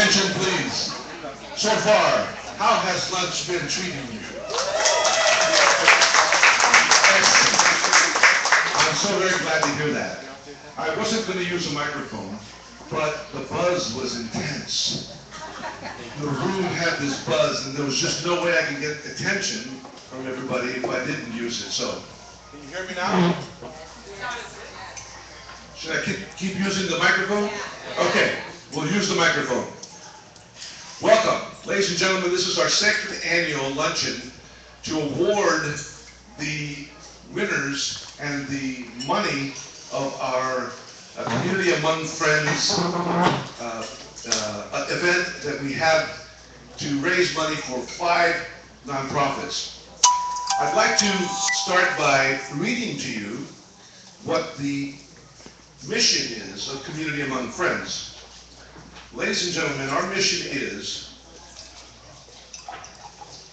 attention, please. So far, how has lunch been treating you? I'm so very glad to hear that. I wasn't going to use a microphone, but the buzz was intense. The room had this buzz, and there was just no way I could get attention from everybody if I didn't use it. So, can you hear me now? Should I keep using the microphone? Okay, we'll use the microphone. Welcome, ladies and gentlemen. This is our second annual luncheon to award the winners and the money of our Community Among Friends event that we have to raise money for 5 nonprofits. I'd like to start by reading to you what the mission is of Community Among Friends. Ladies and gentlemen, our mission is,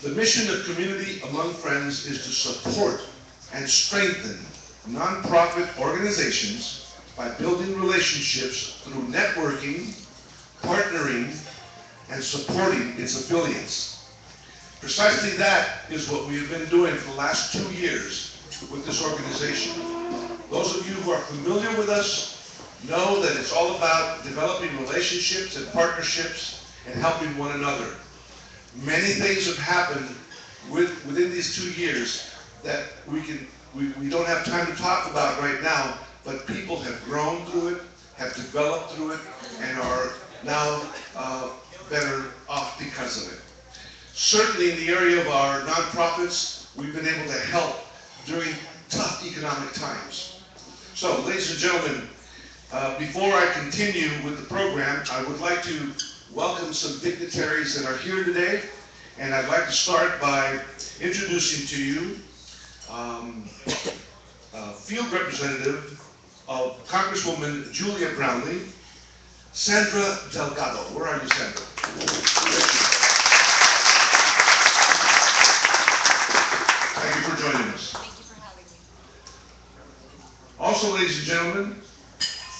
the mission of Community Among Friends is to support and strengthen nonprofit organizations by building relationships through networking, partnering, and supporting its affiliates. Precisely that is what we have been doing for the last 2 years with this organization. Those of you who are familiar with us know that it's all about developing relationships and partnerships and helping one another. Many things have happened within these 2 years that we don't have time to talk about right now, but people have grown through it, have developed through it, and are now better off because of it. Certainly in the area of our nonprofits, we've been able to help during tough economic times. So, ladies and gentlemen, before I continue with the program, I would like to welcome some dignitaries that are here today, and I'd like to start by introducing to you Field Representative of Congresswoman Julia Brownlee, Sandra Delgado. Where are you, Sandra? Thank you for joining us. Thank you for having me. Also, ladies and gentlemen,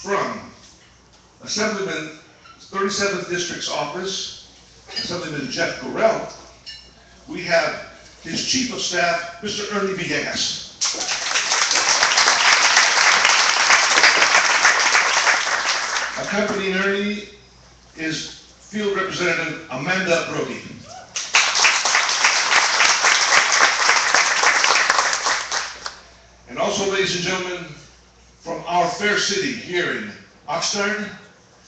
from Assemblyman 37th District's office, Assemblyman Jeff Gorell, we have his Chief of Staff, Mr. Ernie Villegas. Accompanying Ernie is Field Representative Amanda Brody. And also, ladies and gentlemen, from our fair city here in Oxnard,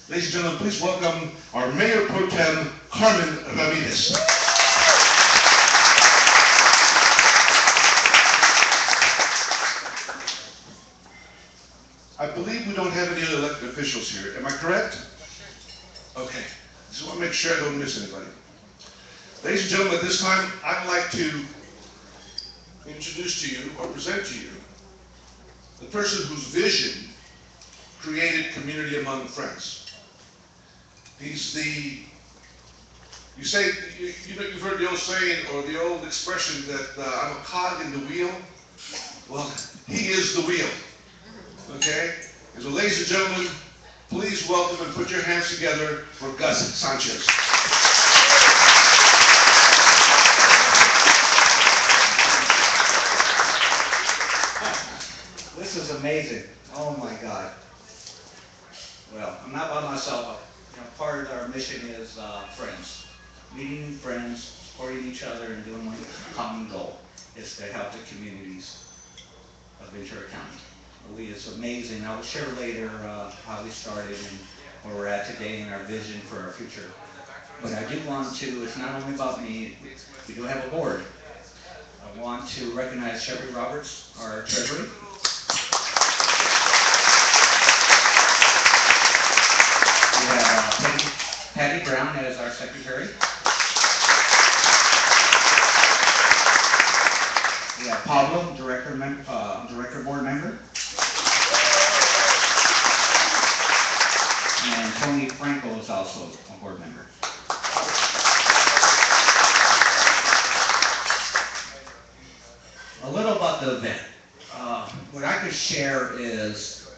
ladies and gentlemen, please welcome our Mayor Pro Tem, Carmen Ramirez. I believe we don't have any other elected officials here. Am I correct? Okay. Just want to make sure I don't miss anybody. Ladies and gentlemen, at this time, I'd like to introduce to you or present to you the person whose vision created Community Among Friends. He's the, you've heard the old saying or the old expression that I'm a cog in the wheel. Well, he is the wheel. Okay? And so, ladies and gentlemen, please welcome and put your hands together for Gus Sanchez. This is amazing. Oh my God. Well, I'm not by myself. Part of our mission is friends. Meeting friends, supporting each other, and doing one common goal is to help the communities of Ventura County. It's amazing. I'll share later how we started and where we're at today and our vision for our future. But I do want to, it's not only about me, we do have a board. I want to recognize Shelby Roberts, our treasurer. We have Patty Brown as our secretary. We have Pablo, director board member. And Tony Franco is also a board member. A little about the event. What I could share is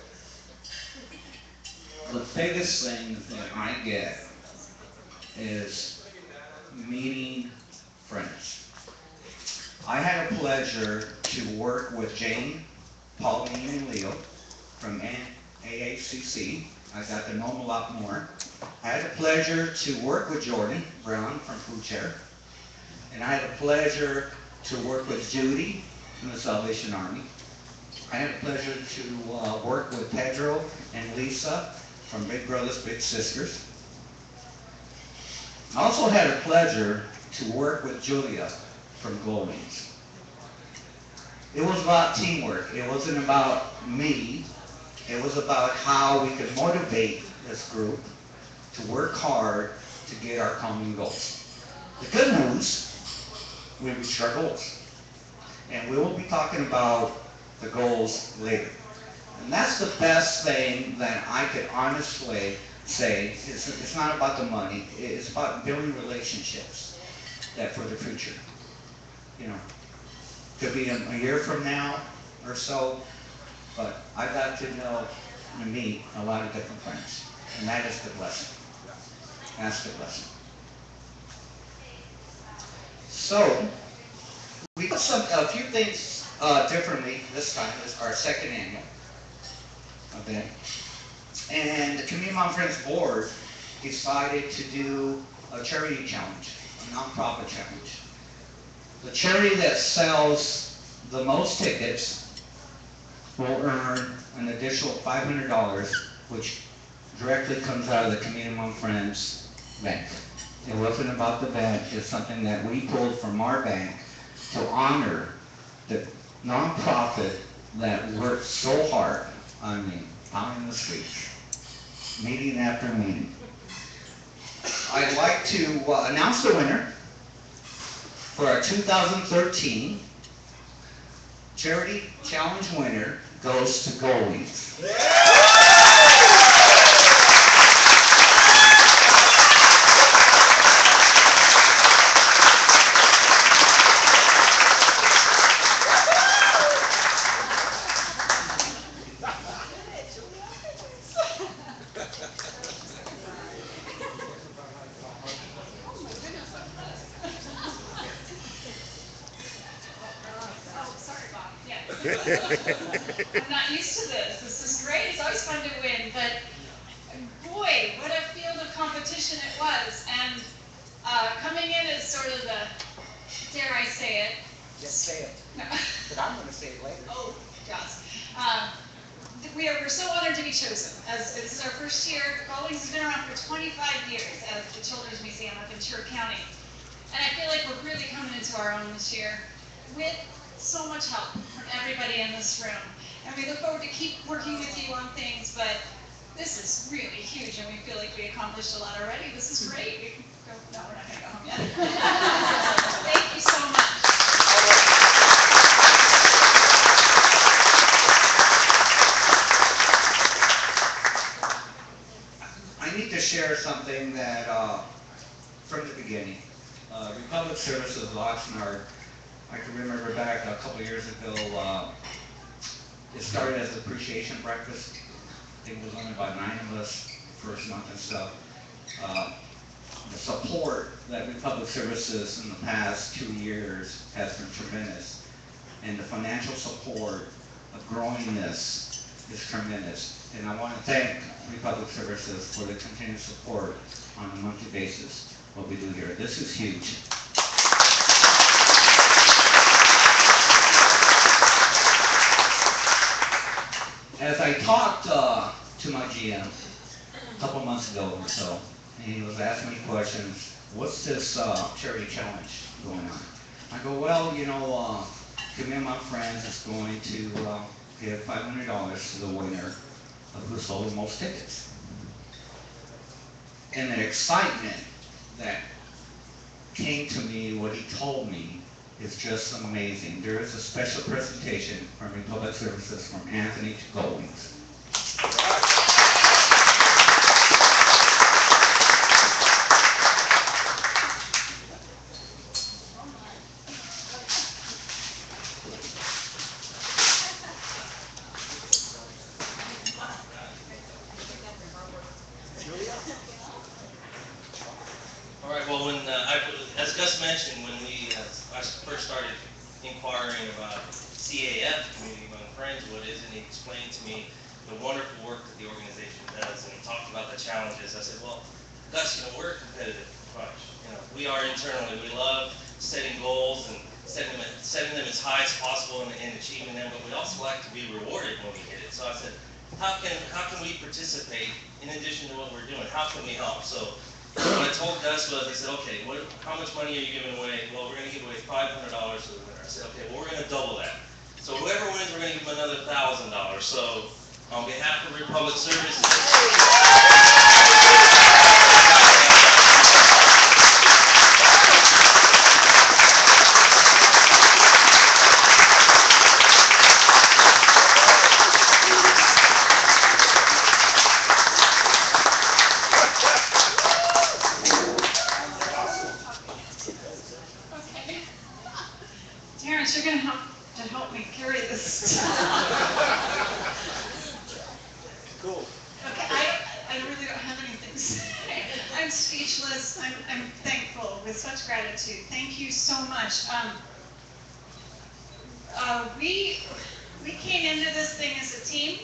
the biggest thing that I get is meeting friends. I had a pleasure to work with Jane, Pauline, and Leo from AACC. I got to know them a lot more. I had the pleasure to work with Jordan Brown from Food Chair. And I had the pleasure to work with Judy from the Salvation Army. I had the pleasure to work with Pedro and Lisa from Big Brothers Big Sisters. I also had the pleasure to work with Julia from Glowings. It was about teamwork. It wasn't about me. It was about how we could motivate this group to work hard to get our common goals. The good news, we reached our goals. And we will be talking about the goals later. And that's the best thing that I could honestly say. It's not about the money. It's about building relationships that for the future. You know, could be a year from now or so, but I got to know and meet a lot of different friends. And that is the blessing. That's the blessing. So, we did a few things differently this time. This is our second annual event. And the Community Mom Friends Board decided to do a charity challenge, a nonprofit challenge. The charity that sells the most tickets will earn an additional $500, which directly comes out of the Community Mom Friends bank. It wasn't about the bank, it's something that we pulled from our bank to honor the nonprofit that worked so hard, pounding the streets, meeting after meeting. I'd like to announce the winner for our 2013 Charity Challenge winner goes to Goalies. I'm not used to this. This is great. It's always fun to win, but boy, what a field of competition it was. And coming in as sort of the, dare I say it? Just say it. No. But I'm going to say it later. Oh, gosh. We're so honored to be chosen. As this is our first year. Goalies has been around for 25 years as the Children's Museum up in Ventura County. And I feel like we're really coming into our own this year with so much help from everybody in this room. And we look forward to keep working with you on things, but this is really huge and we feel like we accomplished a lot already. This is great. We can go, no, we're not going to go home yet. Thank you so much. I need to share something that from the beginning. Republic Services Oxnard, I can remember back a couple years ago, it started as an appreciation breakfast. I think it was only about 9 of us first month and stuff. The support that Republic Services in the past 2 years has been tremendous. And the financial support of growing this is tremendous. And I want to thank Republic Services for the continued support on a monthly basis, what we do here. This is huge. As I talked to my GM a couple months ago or so, and he was asking me questions, what's this charity challenge going on? I go, well, you know, Community Mom Friends is going to give $500 to the winner of who sold the most tickets. And the excitement that came to me, what he told me, is just amazing. There is a special presentation from Republic Services from Anthony to Goldings. All right, well, as Gus mentioned, when I first started inquiring about CAF, Community Among Friends, what is, and he explained to me the wonderful work that the organization does, and he talked about the challenges. I said, well, Gus, we're a competitive bunch. We are internally. We love setting goals and setting them as high as possible and achieving them, but we also like to be rewarded when we hit it. So I said, how can we participate in addition to what we're doing? How can we help? So what I told Gus was, I said, okay, how much money are you giving away? Well, we're going to give away $500 to the winner. I said, okay, well, we're going to double that. So whoever wins, we're going to give them another $1,000. So on behalf of Republic Services, Okay. Terrence, you're gonna have to help me carry this. Cool. Okay, I really don't have anything to say. I'm speechless. I'm thankful with such gratitude. Thank you so much. We came into this thing as a team.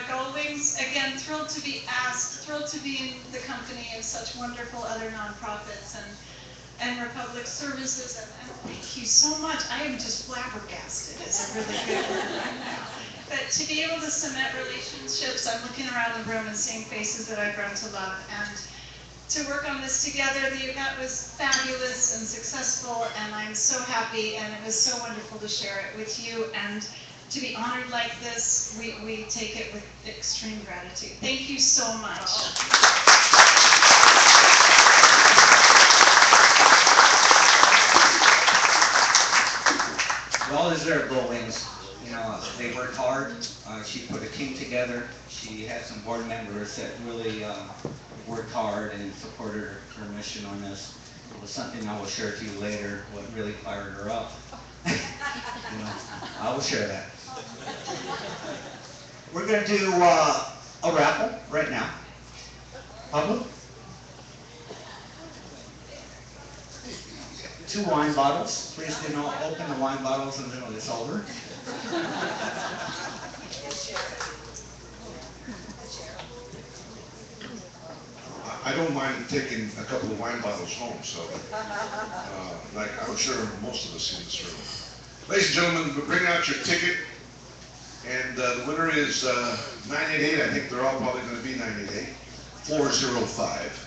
Goldwings, again, thrilled to be asked, thrilled to be in the company of such wonderful other nonprofits and Republic Services, and thank you so much. I am just flabbergasted. It's a really good word right now. But to be able to cement relationships, I'm looking around the room and seeing faces that I've grown to love, and to work on this together. The event was fabulous and successful, and I'm so happy, and it was so wonderful to share it with you, and to be honored like this, we take it with extreme gratitude. Thank you so much. Well deserved, Goldwings. They worked hard. She put a team together. She had some board members that really worked hard and supported her mission on this. It was something I will share to you later, what really fired her up. I will share that. We're going to do a raffle right now. Pablo? 2 wine bottles. Please do not open the wine bottles until it's over. I don't mind taking a couple of wine bottles home, so, like I'm sure most of us in this room. Ladies and gentlemen, bring out your ticket, and the winner is 988. I think they're all probably going to be 988. 405.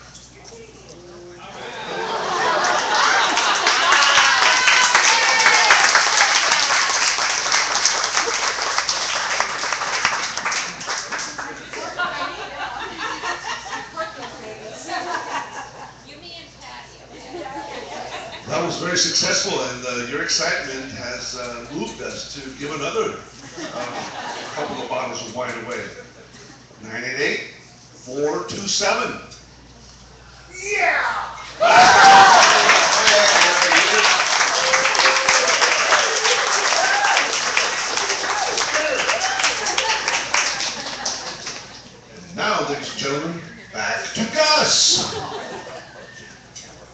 That was very successful, and your excitement has moved us to give another couple of bottles of wine away. 988-427. Yeah! And now, ladies and gentlemen, back to Gus.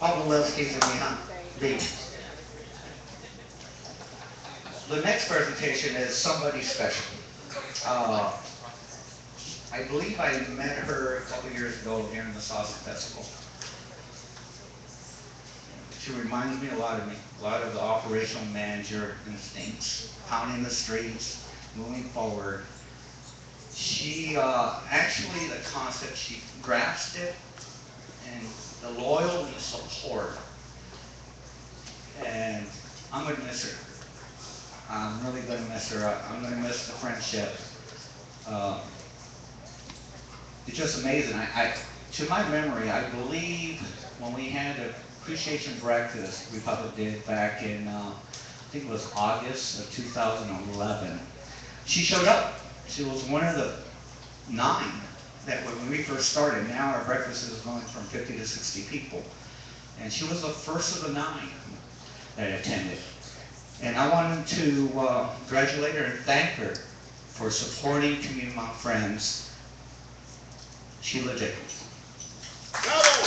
Pablo loves keeping me on beat. The next presentation is somebody special. I believe I met her a couple years ago during the Salsa Festival. She reminds me a lot of the operational manager instincts, pounding the streets, moving forward. She actually, the concept, she grasped it, and the loyal and the support. And I'm going to miss her. I'm really going to miss her. I'm going to miss the friendship. It's just amazing. To my memory, I believe when we had an appreciation breakfast, Republic did back in, I think it was August of 2011, she showed up. She was one of the 9 that when we first started. Now our breakfast is going from 50 to 60 people. And she was the first of the 9 that attended. And I wanted to congratulate her and thank her for supporting Community Among Friends. Sheila Jacobs. Bravo!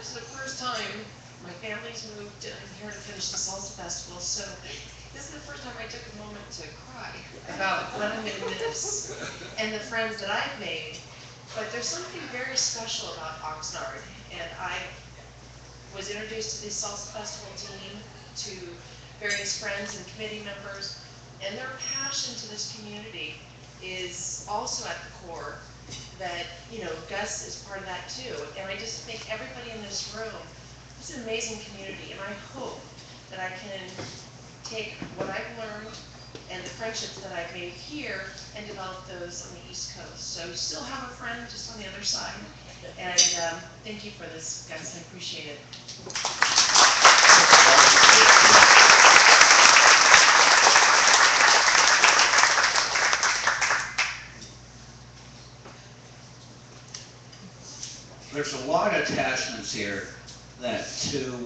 is the first time my family's moved and I'm here to finish the Salsa Festival, so this is the first time I took a moment to cry about what I'm going to miss and the friends that I've made. But there's something very special about Oxnard, and I was introduced to the Salsa Festival team, to various friends and committee members, and their passion to this community is also at the core. That, you know, Gus is part of that too. And I just think everybody in this room, it's an amazing community, and I hope that I can take what I've learned and the friendships that I've made here and develop those on the East Coast. So you still have a friend just on the other side. And thank you for this, Gus. I appreciate it. There's a lot of attachments here that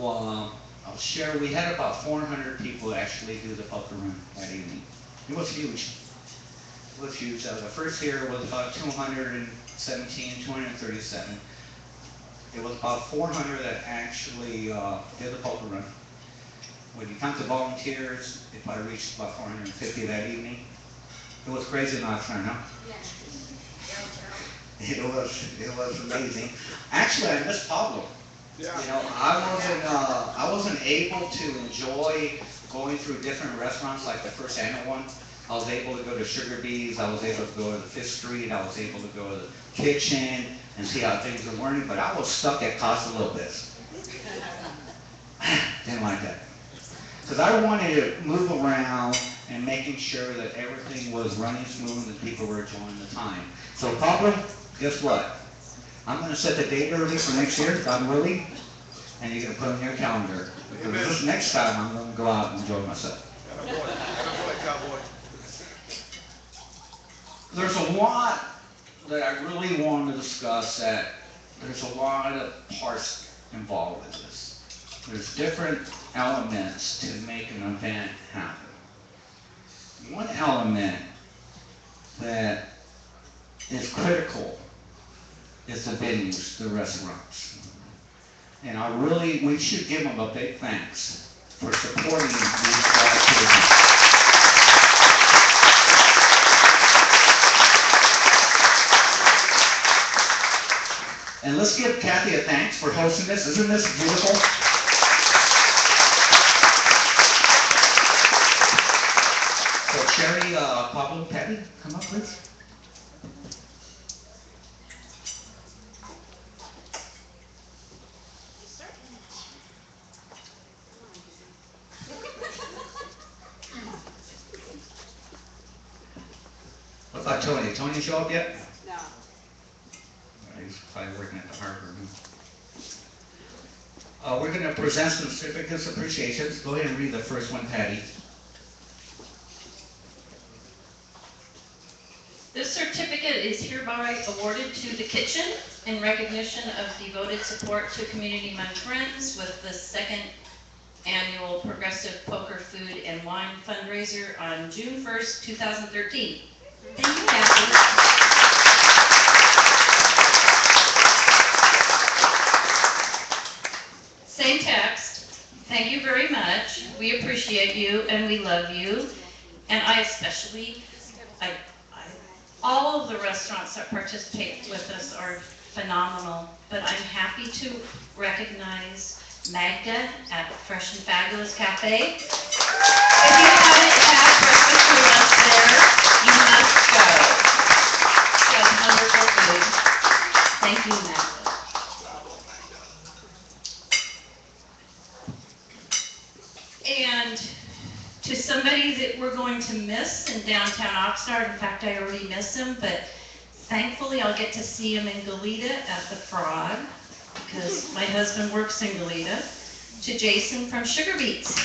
I'll share. We had about 400 people actually do the poker run that evening. It was huge. It was huge. The first year was about 217, 237. It was about 400 that actually did the poker run. When you count the volunteers, it probably reached about 450 that evening. It was crazy in Oxnard, huh? Yeah. It was amazing. Actually, I missed Pablo. Yeah. You know, I wasn't able to enjoy going through different restaurants like the first annual one. I was able to go to Sugar Bees. I was able to go to the Fifth Street. I was able to go to the kitchen and see how things are running. But I was stuck at Casa Lopez. Didn't like that. Because I wanted to move around and making sure that everything was running smooth and people were enjoying the time. So Pablo, guess what? I'm going to set the date early for next year, God willing, and you're going to put it in your calendar. Because this next time I'm going to go out and enjoy myself. There's a lot that I really want to discuss. That there's a lot of parts involved with this. There's different elements to make an event happen. One element that is critical is the venues, the restaurants. And we should give them a big thanks for supporting these activities. And let's give Kathy a thanks for hosting this. Isn't this beautiful? So Sherry, Pablo, Patty, come up please. What about Tony? Tony show up yet? No. He's probably working at the harbor. We're going to present some certificates of appreciation. Go ahead and read the first one, Patty. This certificate is hereby awarded to the kitchen in recognition of devoted support to Community Among Friends with the second annual Progressive Poker Food and Wine fundraiser on June 1st, 2013. Thank you, Kathy. Same text. Thank you very much. We appreciate you and we love you. And I especially, all of the restaurants that participate with us are phenomenal, but I'm happy to recognize Magda at Fresh and Fabulous Cafe. If you haven't had breakfast with us there, you must go. She has wonderful food. Thank you, Magda. And to somebody that we're going to miss in downtown Oxnard, in fact, I already miss him, but thankfully I'll get to see him in Goleta at the Frog, because my husband works in Goleta, to Jason from Sugar Beets.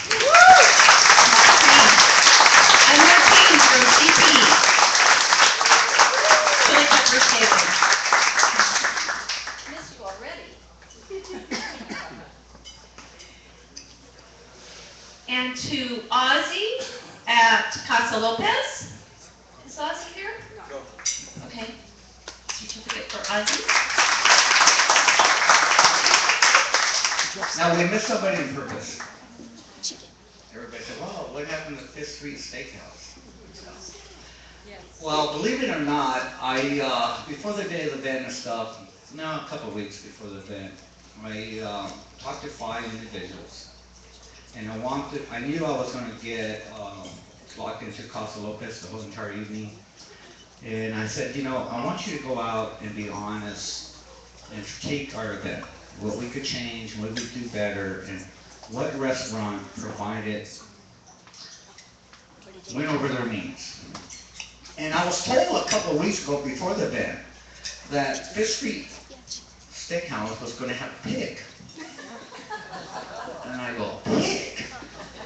And Martine from CP. Really pepper table. Missed you already. And to Ozzy at Casa Lopez. Is Ozzy here? No. Okay. Certificate for Ozzy. Now, we missed somebody on purpose. Everybody said, "Well, what happened to Fifth Street Steakhouse?" Well, believe it or not, before the day of the event and stuff, no, a couple of weeks before the event, I talked to 5 individuals. And I knew I was going to get locked into Casa Lopez the whole entire evening. And I said, I want you to go out and be honest and critique our event, what we could change, what we could do better, and what restaurant provided, went over their means. And I was told a couple of weeks ago before the event that Fifth Street Steakhouse was going to have a pig. And I go, pig?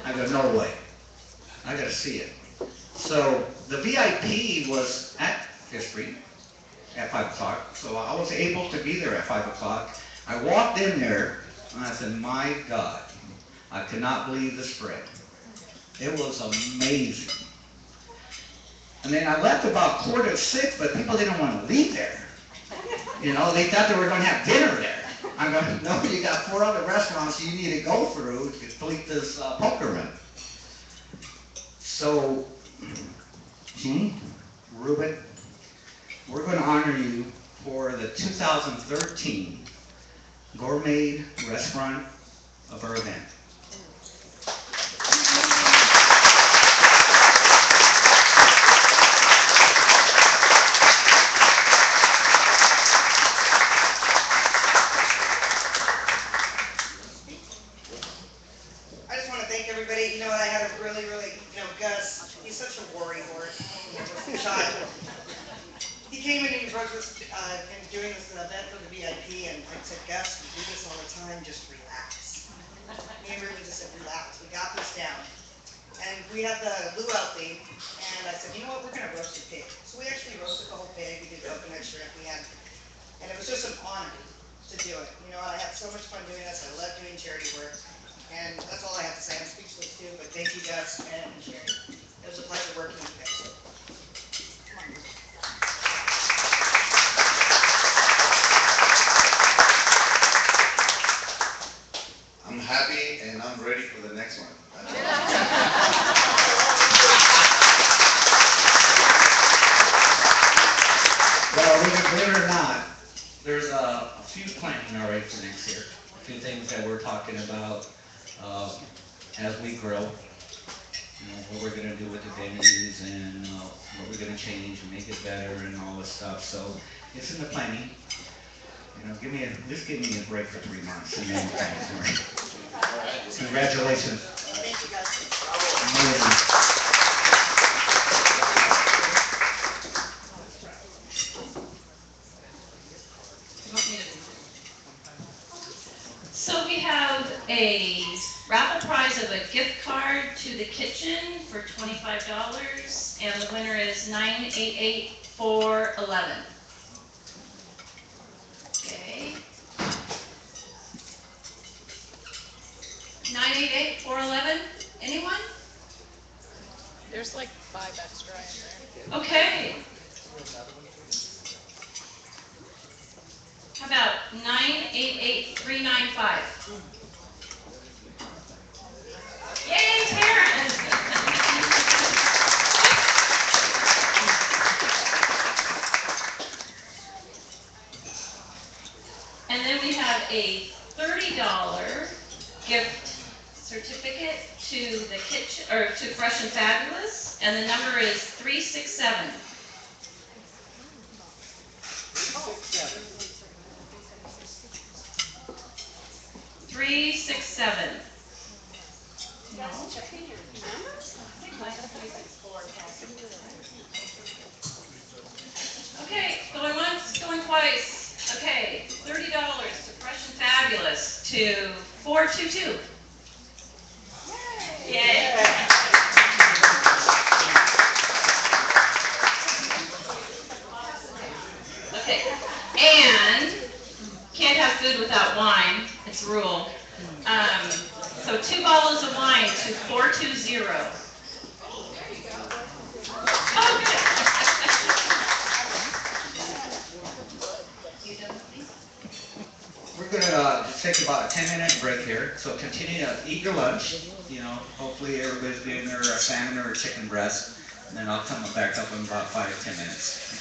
I go, no way. I got to see it. So the VIP was at Fifth Street at 5 o'clock. So I was able to be there at 5 o'clock. I walked in there and I said, my God, I could not believe the spread. It was amazing. And then I left about 5:45, but people didn't want to leave there. They thought they were going to have dinner there. I'm going, no, you got 4 other restaurants you need to go through to complete this poker run. So, Gene, Ruben, we're going to honor you for the 2013 Gourmet Restaurant of our event. I had a really, Gus, he's such a worry wart, child. He came in and he wrote this, and doing this event for the VIP, and I said, Gus, we do this all the time, just relax. Me and Ruben just said, relax, we got this down. And we had the luau theme, and I said, you know what, we're gonna roast a pig. So we actually roasted the whole pig, we did coconut shrimp, and it was just an honor to do it. I had so much fun doing this, I love doing charity work. And that's all I have to say. I'm speechless too, but thank you, Gus and Sherry. It was a pleasure working with you guys. I'm happy and I'm ready for the next one. Well, believe it or not, there's a few planning already for next year. A few things that we're talking about. As we grow, what we're going to do with the venues and what we're going to change and make it better and all this stuff. So it's in the planning. Just give me a break for 3 months and then congratulations. Thank you, guys. So we have a raffle prize of a gift card to the kitchen for $25, and the winner is 988411. Okay. 988411. Anyone? There's like 5 extra in there. Okay. How about 988395? Yay, Terrence! And then we have a $30 gift certificate to the kitchen, or to Fresh and Fabulous, and the number is 367. 367. No. Okay, going once, going twice. Okay, $30 to Fresh and Fabulous to 422. Yay! Okay, and can't have food without wine. It's a rule. So 2 bottles of wine to 420. Okay. We're We're gonna just take about a 10-minute break here, so continue to eat your lunch. You know, hopefully everybody's getting their salmon or chicken breast, and then I'll come back up in about 5 to 10 minutes. Okay?